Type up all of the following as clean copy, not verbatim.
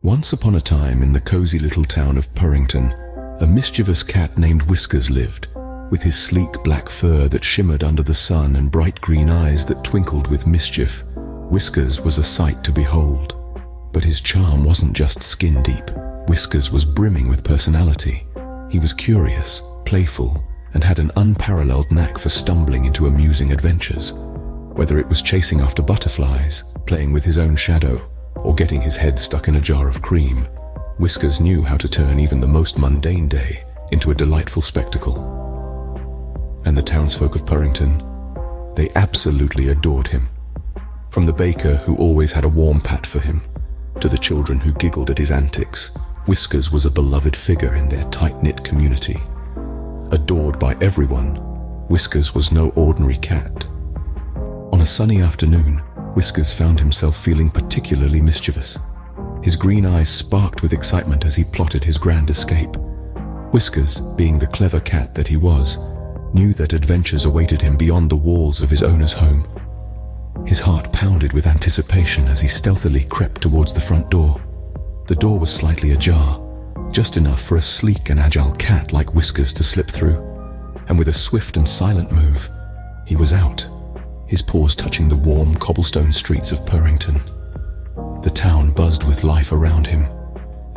Once upon a time in the cozy little town of Purrington, a mischievous cat named Whiskers lived, with his sleek black fur that shimmered under the sun and bright green eyes that twinkled with mischief. Whiskers was a sight to behold. But his charm wasn't just skin deep. Whiskers was brimming with personality. He was curious, playful, and had an unparalleled knack for stumbling into amusing adventures. Whether it was chasing after butterflies, playing with his own shadow, or getting his head stuck in a jar of cream, Whiskers knew how to turn even the most mundane day into a delightful spectacle. And the townsfolk of Purrington, they absolutely adored him. From the baker who always had a warm pat for him, to the children who giggled at his antics, Whiskers was a beloved figure in their tight-knit community. Adored by everyone, Whiskers was no ordinary cat. On a sunny afternoon, Whiskers found himself feeling particularly mischievous. His green eyes sparked with excitement as he plotted his grand escape. Whiskers, being the clever cat that he was, knew that adventures awaited him beyond the walls of his owner's home. His heart pounded with anticipation as he stealthily crept towards the front door. The door was slightly ajar, just enough for a sleek and agile cat like Whiskers to slip through. And with a swift and silent move, he was out, his paws touching the warm cobblestone streets of Purrington. The town buzzed with life around him,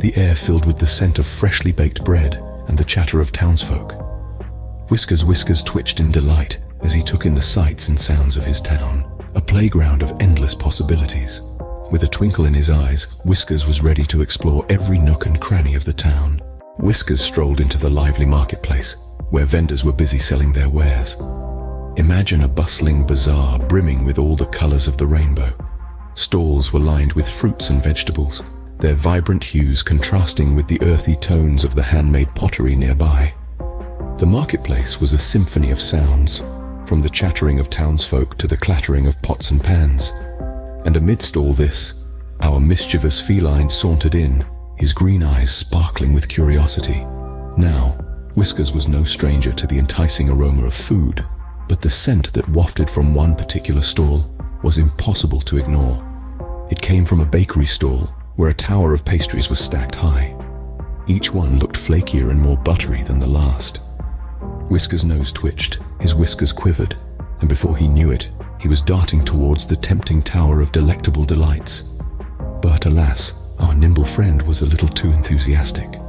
the air filled with the scent of freshly baked bread and the chatter of townsfolk. Whiskers twitched in delight as he took in the sights and sounds of his town, a playground of endless possibilities. With a twinkle in his eyes, Whiskers was ready to explore every nook and cranny of the town. Whiskers strolled into the lively marketplace, where vendors were busy selling their wares. Imagine a bustling bazaar brimming with all the colors of the rainbow. Stalls were lined with fruits and vegetables, their vibrant hues contrasting with the earthy tones of the handmade pottery nearby. The marketplace was a symphony of sounds, from the chattering of townsfolk to the clattering of pots and pans. And amidst all this, our mischievous feline sauntered in, his green eyes sparkling with curiosity. Now, Whiskers was no stranger to the enticing aroma of food, but the scent that wafted from one particular stall was impossible to ignore. It came from a bakery stall where a tower of pastries was stacked high. Each one looked flakier and more buttery than the last. Whiskers' nose twitched, his whiskers quivered, and before he knew it, he was darting towards the tempting tower of delectable delights. But alas, our nimble friend was a little too enthusiastic.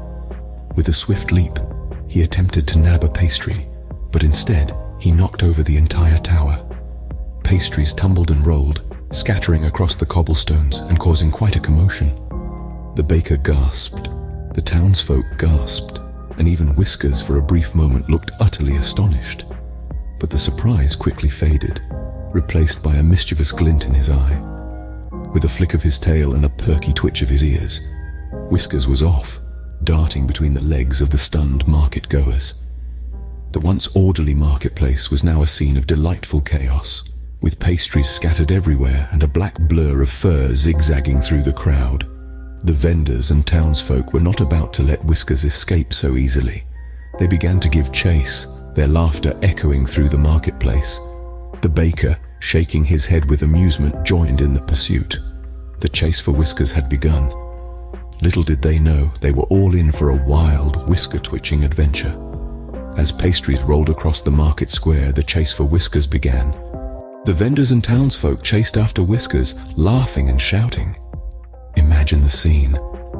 With a swift leap, he attempted to nab a pastry, but instead, he knocked over the entire tower. Pastries tumbled and rolled, scattering across the cobblestones and causing quite a commotion. The baker gasped, the townsfolk gasped, and even Whiskers for a brief moment looked utterly astonished. But the surprise quickly faded, replaced by a mischievous glint in his eye. With a flick of his tail and a perky twitch of his ears, Whiskers was off, darting between the legs of the stunned market-goers. The once orderly marketplace was now a scene of delightful chaos, with pastries scattered everywhere and a black blur of fur zigzagging through the crowd. The vendors and townsfolk were not about to let Whiskers escape so easily. They began to give chase, their laughter echoing through the marketplace. The baker, shaking his head with amusement, joined in the pursuit. The chase for Whiskers had begun. Little did they know they were all in for a wild, whisker-twitching adventure. As pastries rolled across the market square, the chase for Whiskers began. The vendors and townsfolk chased after Whiskers, laughing and shouting. Imagine the scene.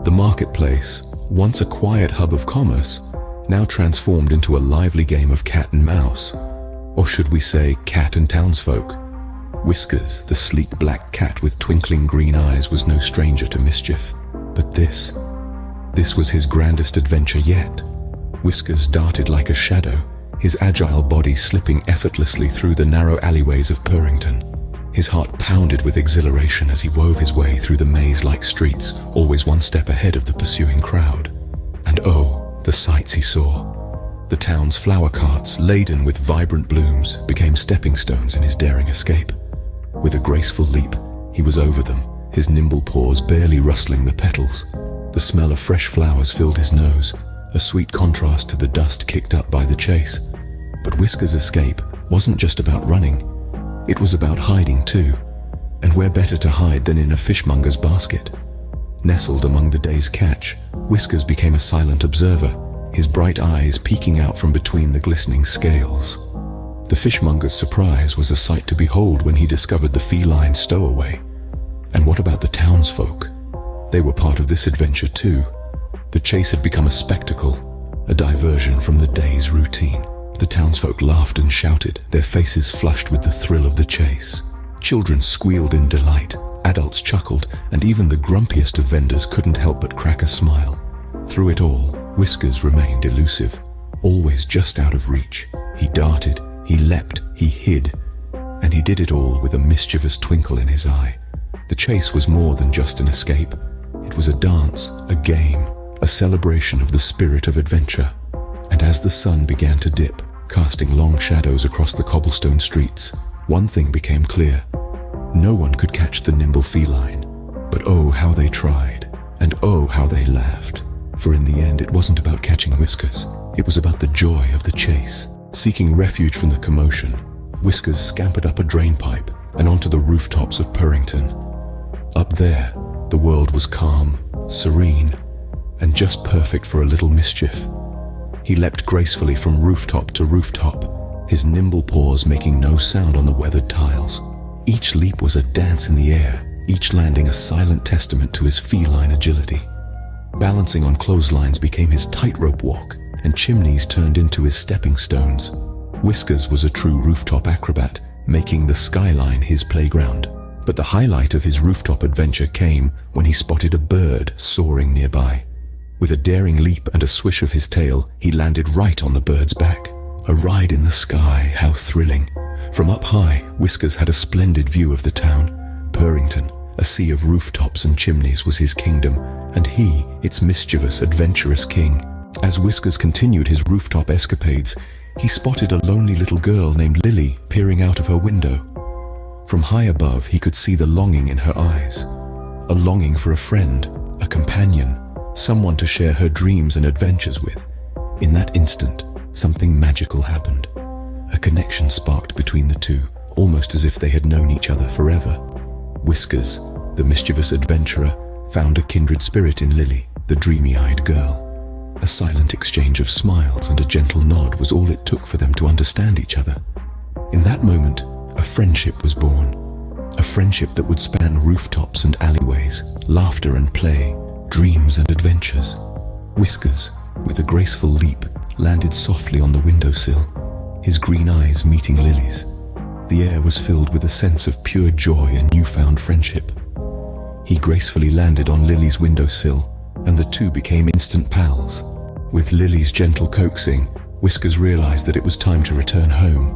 The marketplace, once a quiet hub of commerce, now transformed into a lively game of cat and mouse. Or should we say cat and townsfolk? Whiskers, the sleek black cat with twinkling green eyes, was no stranger to mischief. But this was his grandest adventure yet. Whiskers darted like a shadow, his agile body slipping effortlessly through the narrow alleyways of Purrington. His heart pounded with exhilaration as he wove his way through the maze-like streets, always one step ahead of the pursuing crowd. And oh, the sights he saw. The town's flower carts, laden with vibrant blooms, became stepping stones in his daring escape. With a graceful leap, he was over them, his nimble paws barely rustling the petals. The smell of fresh flowers filled his nose, a sweet contrast to the dust kicked up by the chase. But Whiskers' escape wasn't just about running. It was about hiding too. And where better to hide than in a fishmonger's basket? Nestled among the day's catch, Whiskers became a silent observer, his bright eyes peeking out from between the glistening scales. The fishmonger's surprise was a sight to behold when he discovered the feline stowaway. And what about the townsfolk? They were part of this adventure too. The chase had become a spectacle, a diversion from the day's routine. The townsfolk laughed and shouted, their faces flushed with the thrill of the chase. Children squealed in delight, adults chuckled, and even the grumpiest of vendors couldn't help but crack a smile. Through it all, Whiskers remained elusive, always just out of reach. He darted, he leapt, he hid, and he did it all with a mischievous twinkle in his eye. The chase was more than just an escape. It was a dance, a game, a celebration of the spirit of adventure. And as the sun began to dip, casting long shadows across the cobblestone streets, one thing became clear. No one could catch the nimble feline. But oh, how they tried, and oh, how they laughed. For in the end, it wasn't about catching Whiskers. It was about the joy of the chase. Seeking refuge from the commotion, Whiskers scampered up a drainpipe and onto the rooftops of Purrington. Up there, the world was calm, serene, and just perfect for a little mischief. He leapt gracefully from rooftop to rooftop, his nimble paws making no sound on the weathered tiles. Each leap was a dance in the air, each landing a silent testament to his feline agility. Balancing on clotheslines became his tightrope walk, and chimneys turned into his stepping stones. Whiskers was a true rooftop acrobat, making the skyline his playground. But the highlight of his rooftop adventure came when he spotted a bird soaring nearby. With a daring leap and a swish of his tail, he landed right on the bird's back. A ride in the sky, how thrilling. From up high, Whiskers had a splendid view of the town. Purrington, a sea of rooftops and chimneys, was his kingdom, and he, its mischievous, adventurous king. As Whiskers continued his rooftop escapades, he spotted a lonely little girl named Lily peering out of her window. From high above, he could see the longing in her eyes. A longing for a friend, a companion, someone to share her dreams and adventures with. In that instant, something magical happened. A connection sparked between the two, almost as if they had known each other forever. Whiskers, the mischievous adventurer, found a kindred spirit in Lily, the dreamy-eyed girl. A silent exchange of smiles and a gentle nod was all it took for them to understand each other. In that moment, a friendship was born. A friendship that would span rooftops and alleyways, laughter and play, dreams and adventures. Whiskers, with a graceful leap, landed softly on the windowsill, his green eyes meeting Lily's. The air was filled with a sense of pure joy and newfound friendship. He gracefully landed on Lily's windowsill, and the two became instant pals. With Lily's gentle coaxing, Whiskers realized that it was time to return home.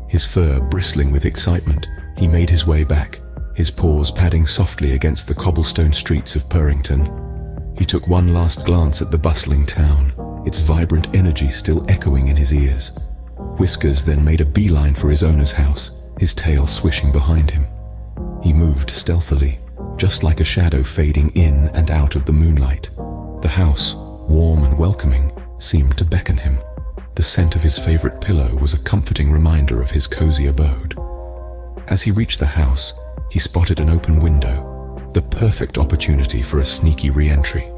His fur bristling with excitement, he made his way back, his paws padding softly against the cobblestone streets of Purrington. He took one last glance at the bustling town, its vibrant energy still echoing in his ears. Whiskers then made a beeline for his owner's house, his tail swishing behind him. He moved stealthily, just like a shadow fading in and out of the moonlight. The house, warm and welcoming, seemed to beckon him. The scent of his favorite pillow was a comforting reminder of his cozy abode. As he reached the house, he spotted an open window, the perfect opportunity for a sneaky re-entry.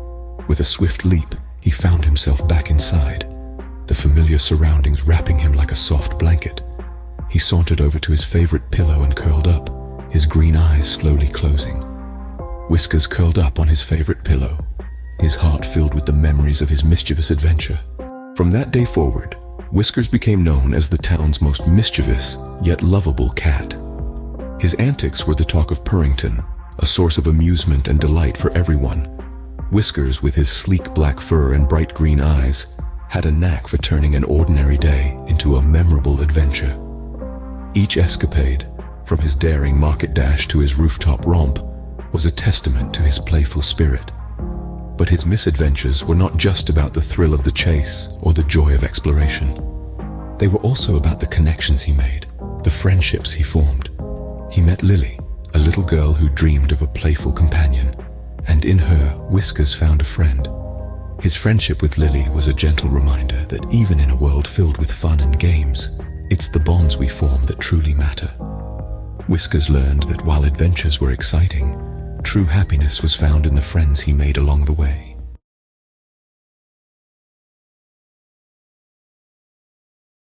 With a swift leap, he found himself back inside, the familiar surroundings wrapping him like a soft blanket. He sauntered over to his favorite pillow and curled up, his green eyes slowly closing. Whiskers curled up on his favorite pillow, his heart filled with the memories of his mischievous adventure. From that day forward, Whiskers became known as the town's most mischievous yet lovable cat. His antics were the talk of Purrington, a source of amusement and delight for everyone. Whiskers, with his sleek black fur and bright green eyes, had a knack for turning an ordinary day into a memorable adventure. Each escapade, from his daring market dash to his rooftop romp, was a testament to his playful spirit. But his misadventures were not just about the thrill of the chase or the joy of exploration. They were also about the connections he made, the friendships he formed. He met Lily, a little girl who dreamed of a playful companion, and in her, Whiskers found a friend. His friendship with Lily was a gentle reminder that even in a world filled with fun and games, it's the bonds we form that truly matter. Whiskers learned that while adventures were exciting, True happiness was found in the friends he made along the way.